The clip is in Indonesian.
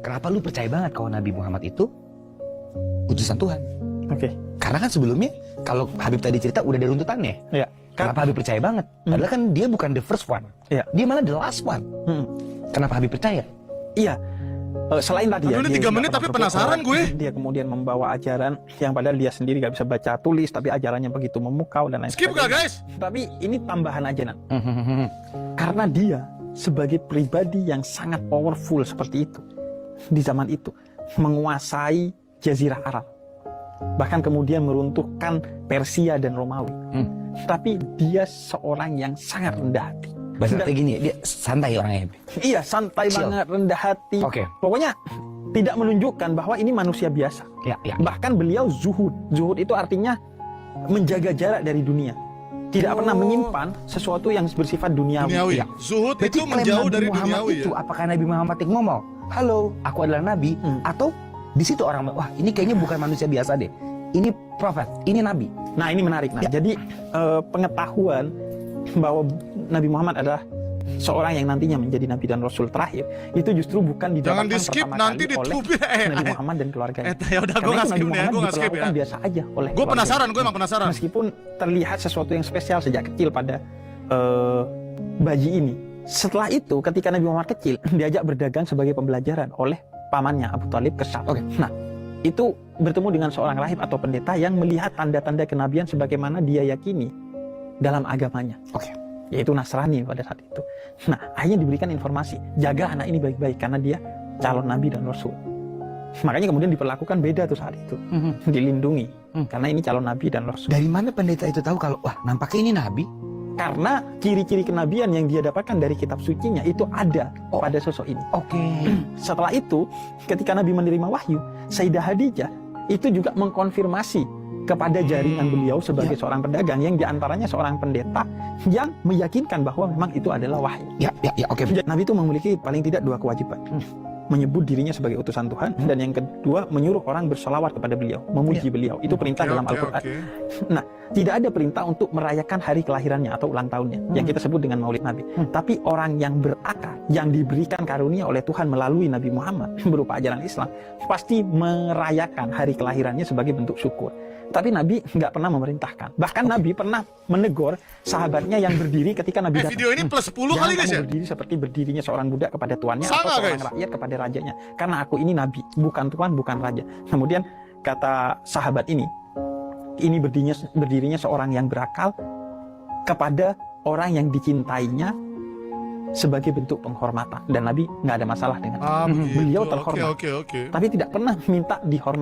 Kenapa lu percaya banget kalau Nabi Muhammad itu utusan Tuhan? Oke. Karena kan sebelumnya, kalau Habib tadi cerita udah ada runtutannya. Iya. Kenapa Habib percaya banget? Padahal kan dia bukan the first one. Iya. Dia malah the last one. Kenapa Habib percaya? Iya. Selain tadi Aduh, ini 3 menit tapi penasaran gue. Dia kemudian membawa ajaran yang padahal dia sendiri gak bisa baca tulis, tapi ajarannya begitu memukau dan lain Skip gak guys? Tapi ini tambahan aja, Nan. Karena dia sebagai pribadi yang sangat powerful seperti itu di zaman itu, menguasai Jazirah Arab, bahkan kemudian meruntuhkan Persia dan Romawi. Tapi dia seorang yang sangat rendah hati. Bahasa gini, dia santai orangnya. Iya, santai banget, rendah hati. Oke. Pokoknya tidak menunjukkan bahwa ini manusia biasa. Ya. Bahkan beliau zuhud. Zuhud itu artinya menjaga jarak dari dunia. Tidak pernah menyimpan sesuatu yang bersifat duniawi. Ya. Zuhud Berarti itu menjauh Nabi dari Muhammad duniawi itu, ya. apakah Nabi Muhammad yang ngomong, halo, aku adalah Nabi, atau di situ orang, wah ini kayaknya bukan manusia biasa deh, ini prophet, ini Nabi. Nah, ini menarik. Nah, jadi pengetahuan bahwa Nabi Muhammad adalah seorang yang nantinya menjadi Nabi dan Rasul terakhir, itu justru bukan Jangan didapatkan di skip, pertama nanti kali oleh ditubir. Nabi Muhammad dan keluarganya. Ya udah, gue nggak skip nih ya, gue nggak skip ya. Biasa aja oleh Gue penasaran, keluarganya. gue emang penasaran. Meskipun terlihat sesuatu yang spesial sejak kecil pada bayi ini. Setelah itu, ketika Nabi Muhammad kecil, diajak berdagang sebagai pembelajaran oleh pamannya Abu Thalib ke Syam. Nah, itu bertemu dengan seorang rahib atau pendeta yang melihat tanda-tanda kenabian sebagaimana dia yakini dalam agamanya. Yaitu Nasrani pada saat itu. Nah, akhirnya diberikan informasi, jaga anak ini baik-baik karena dia calon Nabi dan Rasul. Makanya kemudian diperlakukan beda tuh saat itu. Dilindungi. Karena ini calon Nabi dan Rasul. Dari mana pendeta itu tahu kalau, wah nampaknya ini Nabi? Karena ciri-ciri kenabian yang dia dapatkan dari kitab sucinya itu ada pada sosok ini. Setelah itu, ketika Nabi menerima wahyu, Sayyidah Khadijah itu juga mengkonfirmasi kepada jaringan beliau sebagai seorang pedagang, yang diantaranya seorang pendeta yang meyakinkan bahwa memang itu adalah wahyu. Nabi itu memiliki paling tidak 2 kewajiban. Menyebut dirinya sebagai utusan Tuhan, dan yang kedua menyuruh orang bersolawat kepada beliau, memuji beliau. Itu perintah dalam Al-Quran. Nah, tidak ada perintah untuk merayakan hari kelahirannya atau ulang tahunnya, yang kita sebut dengan Maulid Nabi. Tapi orang yang berakal, yang diberikan karunia oleh Tuhan melalui Nabi Muhammad berupa ajaran Islam, pasti merayakan hari kelahirannya sebagai bentuk syukur. Tapi Nabi nggak pernah memerintahkan. Bahkan Nabi pernah menegur sahabatnya yang berdiri ketika Nabi datang. Video ini plus 10 kali guys ya. Berdiri seperti berdirinya seorang budak kepada tuannya, Sama, atau seorang guys. rakyat kepada rajanya. Karena aku ini Nabi, bukan tuan, bukan raja. Kemudian kata sahabat ini berdirinya seorang yang berakal kepada orang yang dicintainya sebagai bentuk penghormatan. Dan Nabi nggak ada masalah dengan itu. Beliau terhormat. Oke. Tapi tidak pernah minta dihormati.